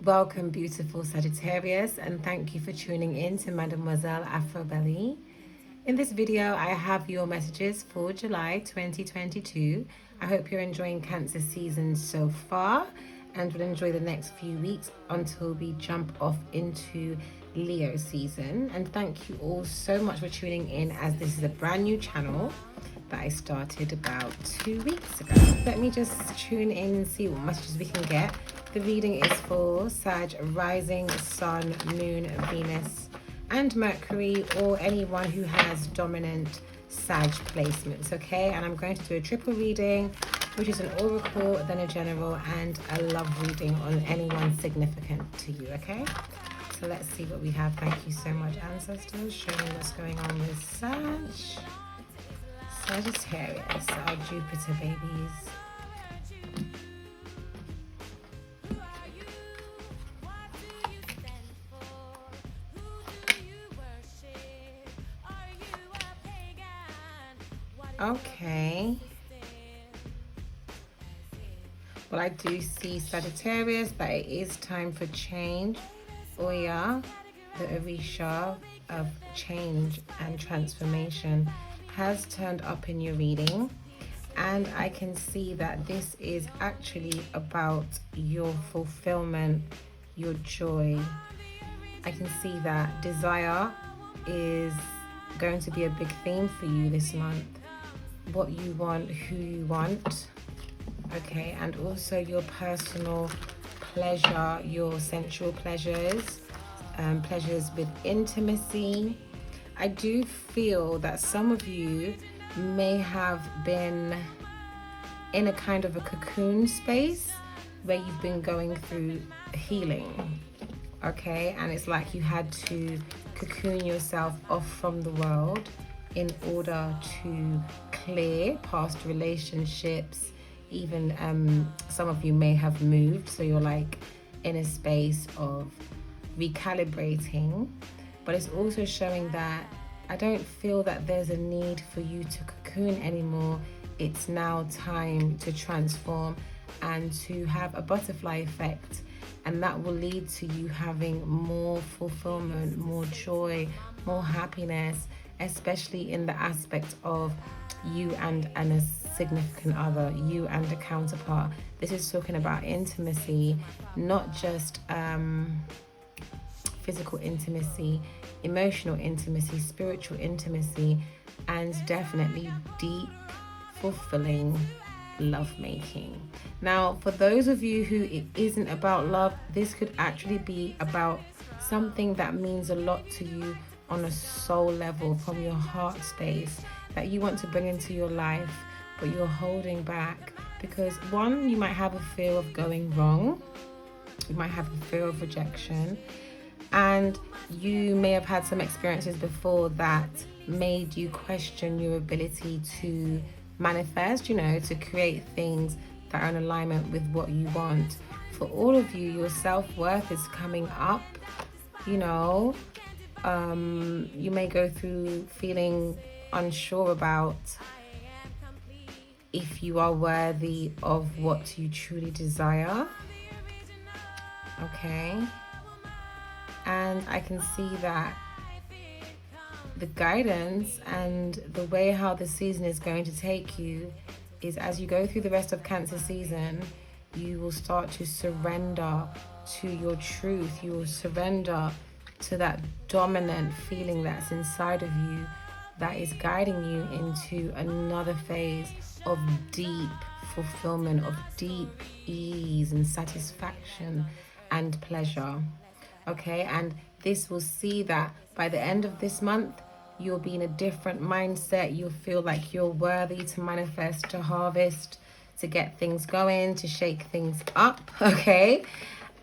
Welcome, beautiful Sagittarius, and thank you for tuning in to Mademoiselle Afrobelli. In this video, I have your messages for July 2022. I hope you're enjoying Cancer season so far and will enjoy the next few weeks until we jump off into Leo season. And thank you all so much for tuning in, as this is a brand new channel that I started about 2 weeks ago. Let me just tune in and see what messages we can get. The reading is for Sag, rising, sun, moon, Venus, and Mercury, or anyone who has dominant Sag placements, okay? And I'm going to do a triple reading, which is an oracle, then a general, and a love reading on anyone significant to you, okay? So let's see what we have. Thank you so much, ancestors. Show me what's going on with Sagittarius, our Jupiter babies. Okay. Well, I do see Sagittarius, but it is time for change. Oya, the Orisha of change and transformation, has turned up in your reading. And I can see that this is actually about your fulfillment, your joy. I can see that desire is going to be a big theme for you this month. What you want, who you want, okay, and also your personal pleasure, your sensual pleasures, pleasures with intimacy. I do feel that some of you may have been in a kind of a cocoon space where you've been going through healing, okay, and it's like you had to cocoon yourself off from the world in order to clear past relationships. Even some of you may have moved, so you're like in a space of recalibrating. But it's also showing that I don't feel that there's a need for you to cocoon anymore. It's now time to transform and to have a butterfly effect, and that will lead to you having more fulfillment, more joy, more happiness, especially in the aspect of you and a significant other, you and a counterpart. This is talking about intimacy, not just physical intimacy, emotional intimacy, spiritual intimacy, and definitely deep, fulfilling lovemaking. Now, for those of you who it isn't about love, this could actually be about something that means a lot to you on a soul level, from your heart space, that you want to bring into your life, but you're holding back because, one, you might have a fear of going wrong, you might have a fear of rejection, and you may have had some experiences before that made you question your ability to manifest, to create things that are in alignment with what you want. For all of you, your self-worth is coming up. You may go through feeling unsure about if you are worthy of what you truly desire, okay? And I can see that the guidance and the way how the season is going to take you is, as you go through the rest of Cancer season, you will start to surrender to your truth. You will surrender to that dominant feeling that's inside of you that is guiding you into another phase of deep fulfillment, of deep ease and satisfaction and pleasure, okay? And this will see that by the end of this month, you'll be in a different mindset. You'll feel like you're worthy to manifest, to harvest, to get things going, to shake things up, okay?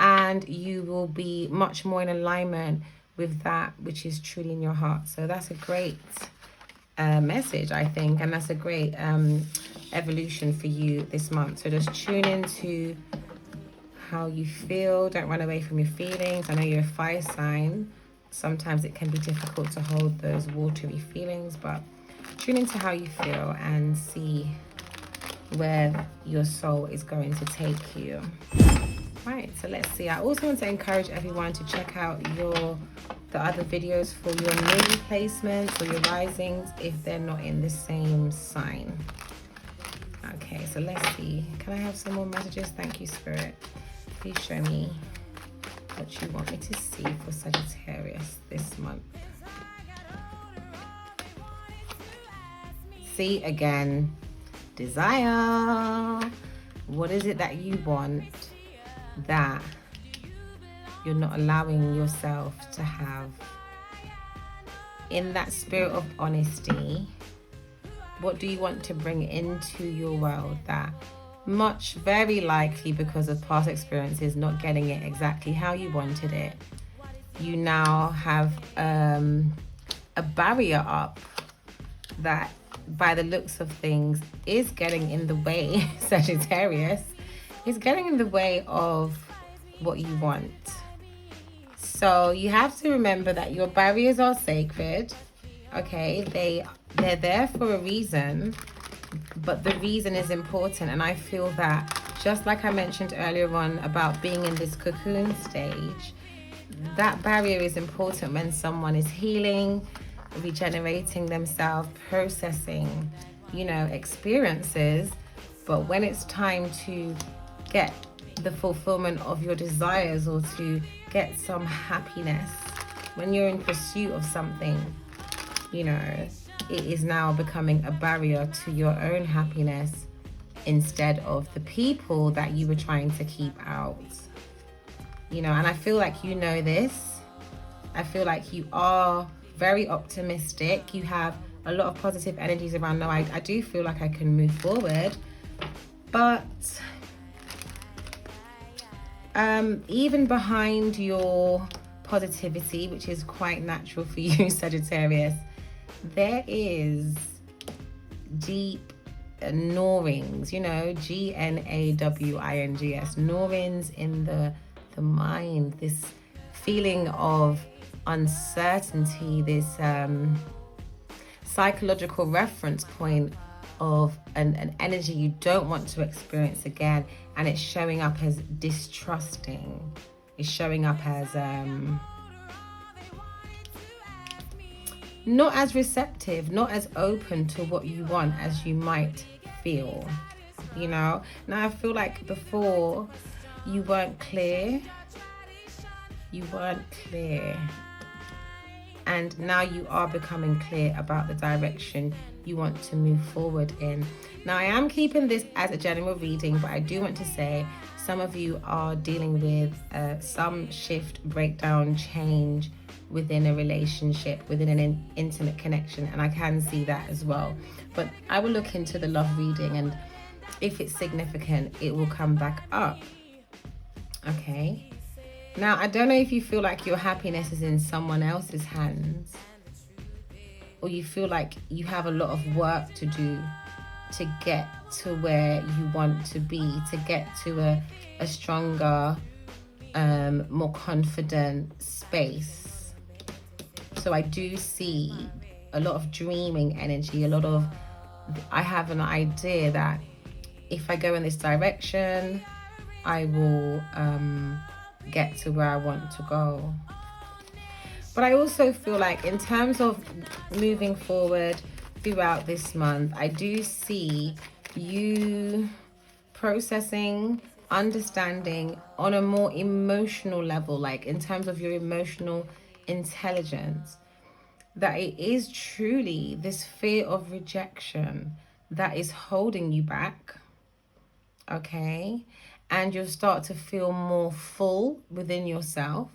And you will be much more in alignment with that which is truly in your heart. So that's a great message, I think, and that's a great evolution for you this month. So just tune into how you feel. Don't run away from your feelings. I know you're a fire sign. Sometimes it can be difficult to hold those watery feelings, but tune into how you feel and see where your soul is going to take you. Right, so let's see. I also want to encourage everyone to check out the other videos for your moon placements or your risings if they're not in the same sign. Okay, so let's see. Can I have some more messages? Thank you, Spirit. Please show me what you want me to see for Sagittarius this month. See, again, desire. What is it that you want that you're not allowing yourself to have? In that spirit of honesty, what do you want to bring into your world that very likely because of past experiences, not getting it exactly how you wanted it, you now have a barrier up that by the looks of things is getting in the way, Sagittarius, is getting in the way of what you want. So you have to remember that your barriers are sacred, okay? They're there for a reason, but the reason is important. And I feel that, just like I mentioned earlier on about being in this cocoon stage, that barrier is important when someone is healing, regenerating themselves, processing, experiences. But when it's time to get the fulfillment of your desires or to get some happiness, when you're in pursuit of something, it is now becoming a barrier to your own happiness instead of the people that you were trying to keep out. And I feel like this. I feel like you are very optimistic. You have a lot of positive energies around. No, I do feel like I can move forward. But even behind your positivity, which is quite natural for you, Sagittarius, there is deep gnawings, Gnawings, gnawings in the mind, this feeling of uncertainty, this psychological reference point of an energy you don't want to experience again, and it's showing up as distrusting. It's showing up as not as receptive, not as open to what you want as you might feel. Now I feel like before you weren't clear, and now you are becoming clear about the direction you want to move forward in. Now, I am keeping this as a general reading, but I do want to say some of you are dealing with some shift, breakdown, change within a relationship, within an intimate connection, and I can see that as well. But I will look into the love reading, and if it's significant, it will come back up. Okay. Now, I don't know if you feel like your happiness is in someone else's hands, or you feel like you have a lot of work to do to get to where you want to be, to get to a stronger, more confident space. So I do see a lot of dreaming energy, I have an idea that if I go in this direction, I will get to where I want to go. But I also feel like in terms of moving forward throughout this month, I do see you processing, understanding on a more emotional level, like in terms of your emotional intelligence, that it is truly this fear of rejection that is holding you back. Okay? And you'll start to feel more full within yourself,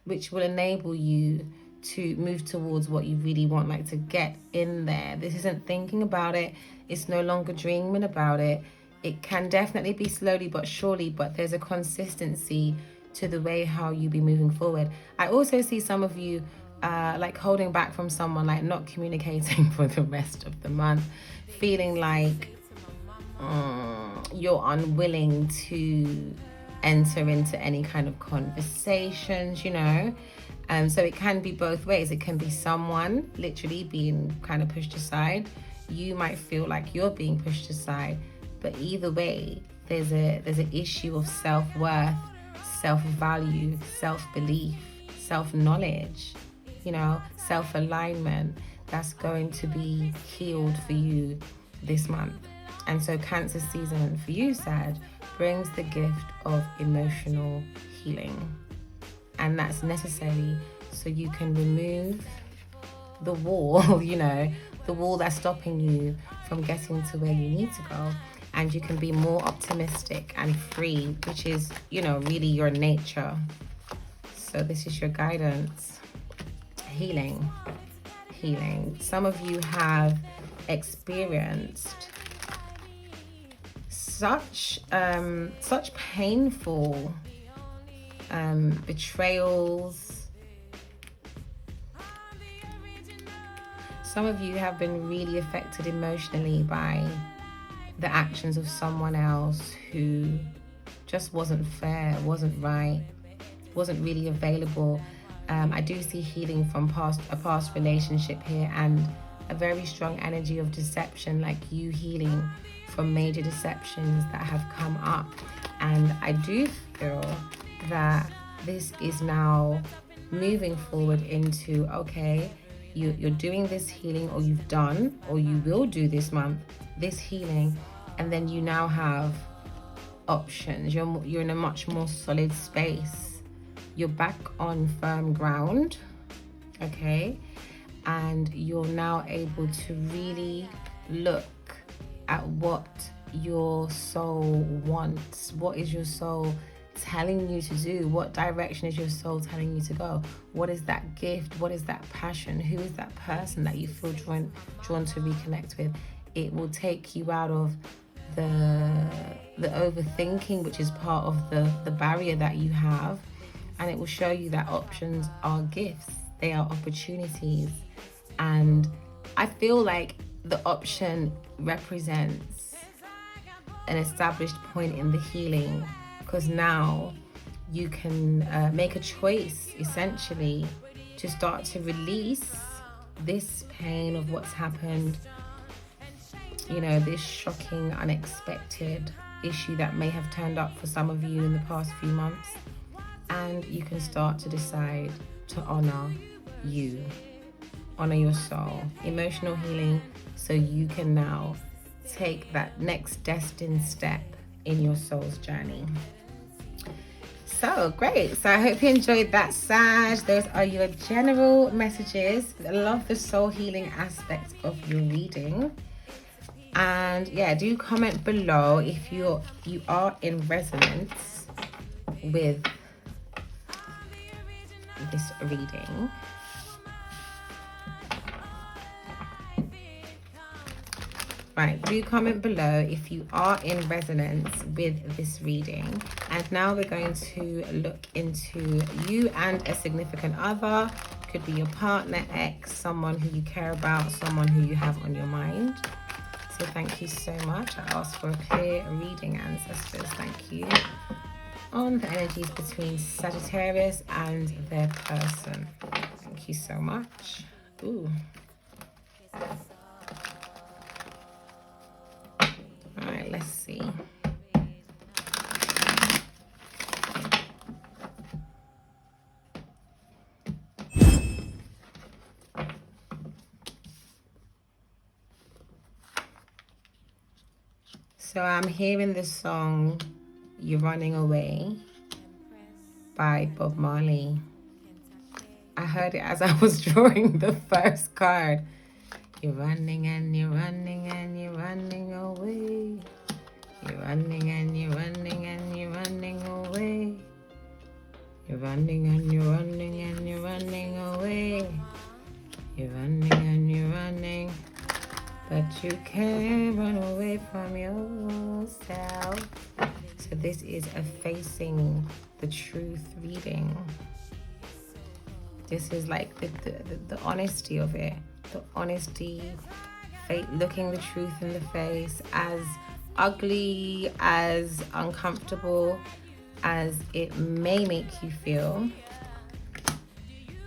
which will enable you to move towards what you really want, like to get in there. This isn't thinking about it. It's no longer dreaming about it. It can definitely be slowly but surely, but there's a consistency to the way how you be moving forward. I also see some of you like holding back from someone, like not communicating for the rest of the month, feeling like you're unwilling to enter into any kind of conversations, so it can be both ways. It can be someone literally being kind of pushed aside. You might feel like you're being pushed aside, but either way, there's an issue of self-worth self-value, self-belief, self-knowledge, you know, self-alignment that's going to be healed for you this month. And so Cancer season for you, Sag, brings the gift of emotional healing. And that's necessary so you can remove the wall, you know, the wall that's stopping you from getting to where you need to go. And you can be more optimistic and free, which is, you know, really your nature. So this is your guidance. Healing. Some of you have experienced such painful betrayals. Some of you have been really affected emotionally by the actions of someone else who just wasn't fair, wasn't right, wasn't really available. I do see healing from a past relationship here, and a very strong energy of deception, like you healing from major deceptions that have come up. And I do feel that this is now moving forward into, okay, you're doing this healing, or you've done, or you will do this month, this healing, and then you now have options. You're in a much more solid space. You're back on firm ground, okay? And you're now able to really look at what your soul wants. What is your soul telling you to do? What direction is your soul telling you to go? What is that gift? What is that passion? Who is that person that you feel drawn to reconnect with? It will take you out of the overthinking, which is part of the barrier that you have, and it will show you that options are gifts. They are opportunities. And I feel like the option represents an established point in the healing, because now you can make a choice essentially to start to release this pain of what's happened, you know, this shocking, unexpected issue that may have turned up for some of you in the past few months. And you can start to decide to honor you, honor your soul. Emotional healing, so you can now take that next destined step in your soul's journey. So great. So I hope you enjoyed that, Sag. Those are your general messages. I love the soul healing aspect of your reading. And yeah, do comment below if you are in resonance with this reading. Right, do comment below if you are in resonance with this reading. And now we're going to look into you and a significant other. Could be your partner, ex, someone who you care about, someone who you have on your mind. So thank you so much. I asked for a clear reading, ancestors. Thank you. On the energies between Sagittarius and their person. Thank you so much. Ooh. All right, let's see. So I'm hearing the song You're Running Away by Bob Marley. I heard it as I was drawing the first card. You're running and you're running and you're running away. You're running and you're running and you're running away. You're running and you're running and you're running away. You're running and you're running, but you can't run away from yourself. So this is a facing the truth reading. This is like the honesty of it. The honesty, looking the truth in the face, as ugly, as uncomfortable as it may make you feel.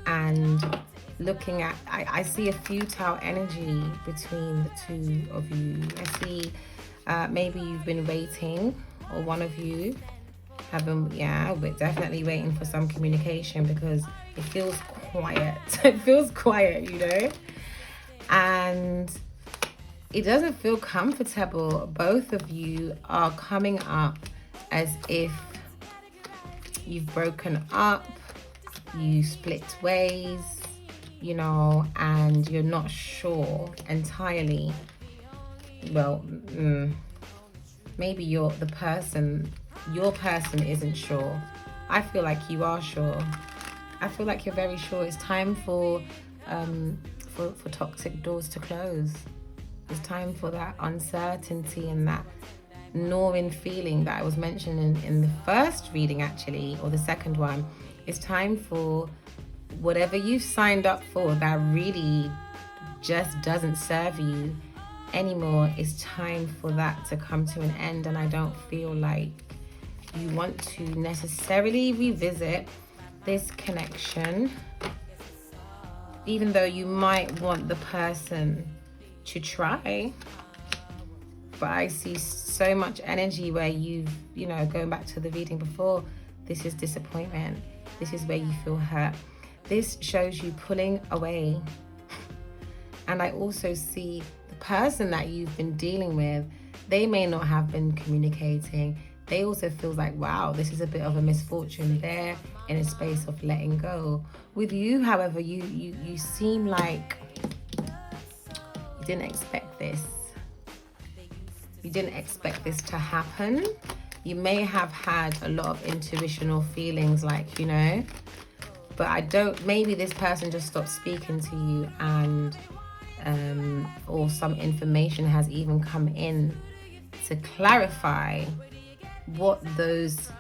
And looking at, I see a futile energy between the two of you. I see maybe you've been waiting, or one of you Yeah, we're definitely waiting for some communication because it feels quiet. It feels quiet, you know? And it doesn't feel comfortable. Both of you are coming up as if you've broken up, you split ways, you know, and you're not sure entirely. Well, maybe your person isn't sure. I feel like you are sure. I feel like you're very sure. It's time for toxic doors to close. It's time for that uncertainty and that gnawing feeling that I was mentioning in the first reading, actually, or the second one. It's time for whatever you've signed up for that really just doesn't serve you anymore. It's time for that to come to an end, and I don't feel like you want to necessarily revisit this connection, even though you might want the person to try. But I see so much energy where you know, going back to the reading before, this is disappointment. This is where you feel hurt. This shows you pulling away. And I also see the person that you've been dealing with, they may not have been communicating. They also feel like, wow, this is a bit of a misfortune. They're in a space of letting go. With you, however, you seem like you didn't expect this. You didn't expect this to happen. You may have had a lot of intuitional feelings, like, you know, but maybe this person just stopped speaking to you, and or some information has even come in to clarify what those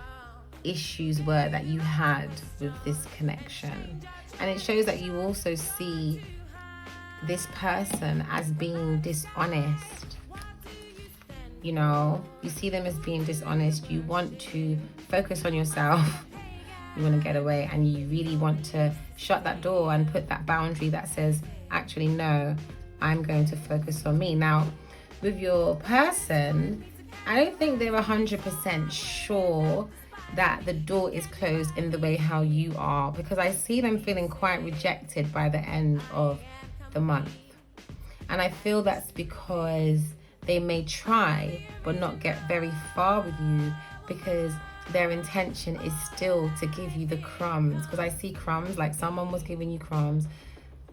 issues were that you had with this connection. And it shows that you also see this person as being dishonest. You know, you see them as being dishonest. You want to focus on yourself. You want to get away, and you really want to shut that door and put that boundary that says, actually, no, I'm going to focus on me. Now, with your person, I don't think they're 100% sure that the door is closed in the way how you are, because I see them feeling quite rejected by the end of the month. And I feel that's because they may try but not get very far with you, because their intention is still to give you the crumbs. Because I see crumbs, like someone was giving you crumbs.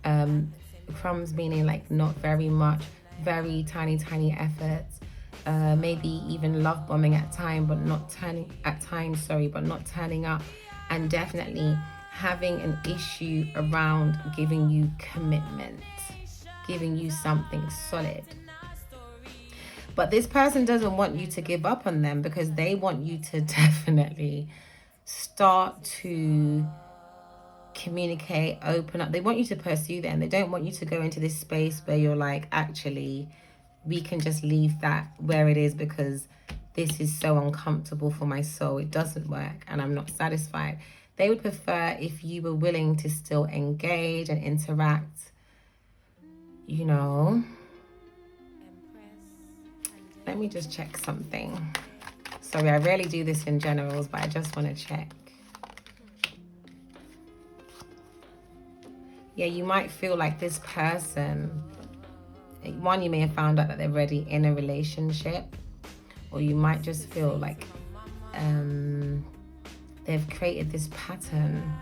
Crumbs meaning like not very much, very tiny efforts. Maybe even love bombing at times, but not turning up, and definitely having an issue around giving you commitment, giving you something solid. But this person doesn't want you to give up on them, because they want you to definitely start to communicate, open up. They want you to pursue them. They don't want you to go into this space where you're like, actually, we can just leave that where it is because this is so uncomfortable for my soul. It doesn't work and I'm not satisfied. They would prefer if you were willing to still engage and interact, you know. Let me just check something. Sorry, I rarely do this in generals, but I just want to check. Yeah, you might feel like this person, one, you may have found out that they're already in a relationship, or you might just feel like they've created this pattern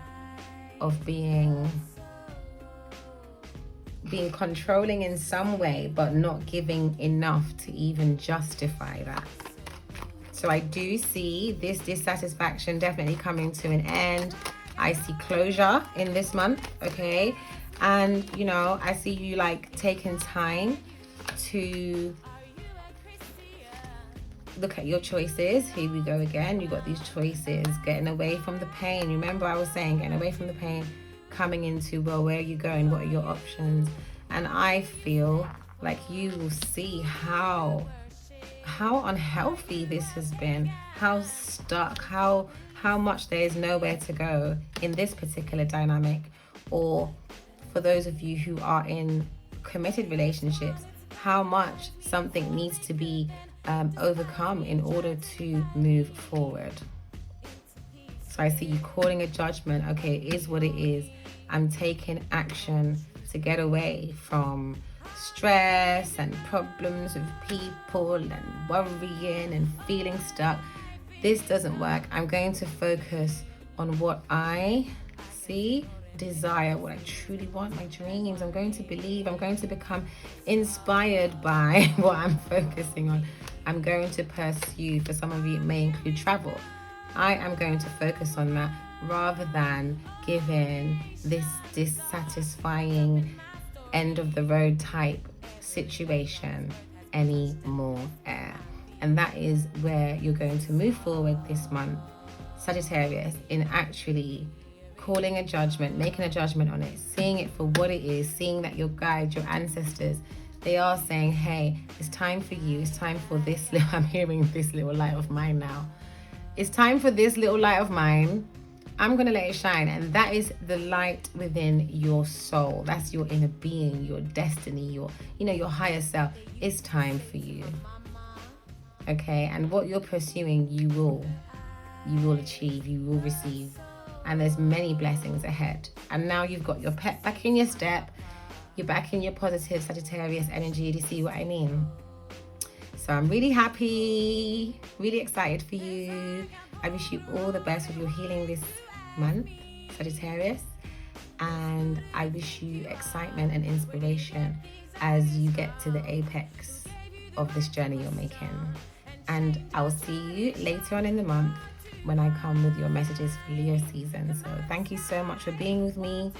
of being controlling in some way, but not giving enough to even justify that. So I do see this dissatisfaction definitely coming to an end. I see closure in this month, okay? And, you know, I see you like taking time to look at your choices. Here we go again. You got these choices, getting away from the pain. Remember I was saying getting away from the pain, coming into, well, where are you going? What are your options? And I feel like you will see how unhealthy this has been, how stuck, how much there is nowhere to go in this particular dynamic. Or for those of you who are in committed relationships, how much something needs to be overcome in order to move forward. So I see you calling a judgment. Okay, it is what it is. I'm taking action to get away from stress and problems with people and worrying and feeling stuck. This doesn't work. I'm going to focus on what I see, desire, what I truly want, my dreams. I'm going to believe. I'm going to become inspired by what I'm focusing on. I'm going to pursue. For some of you, it may include travel. I am going to focus on that rather than giving this dissatisfying end of the road type situation any more air. And that is where you're going to move forward this month, Sagittarius, in actually calling a judgment, making a judgment on it, seeing it for what it is, seeing that your guides, your ancestors, they are saying, hey, it's time for you. It's time for this little, I'm hearing this little light of mine now. It's time for this little light of mine. I'm going to let it shine. And that is the light within your soul. That's your inner being, your destiny, your higher self. It's time for you. Okay. And what you're pursuing, you will achieve, you will receive. And there's many blessings ahead. And now you've got your pep back in your step. You're back in your positive Sagittarius energy. Do you see what I mean? So I'm really happy, really excited for you. I wish you all the best with your healing this month, Sagittarius. And I wish you excitement and inspiration as you get to the apex of this journey you're making. And I'll see you later on in the month when I come with your messages for Leo season. So thank you so much for being with me.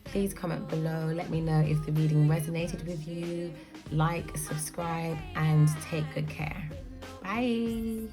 Please comment below. Let me know if the reading resonated with you. Like, subscribe, and take good care. Bye.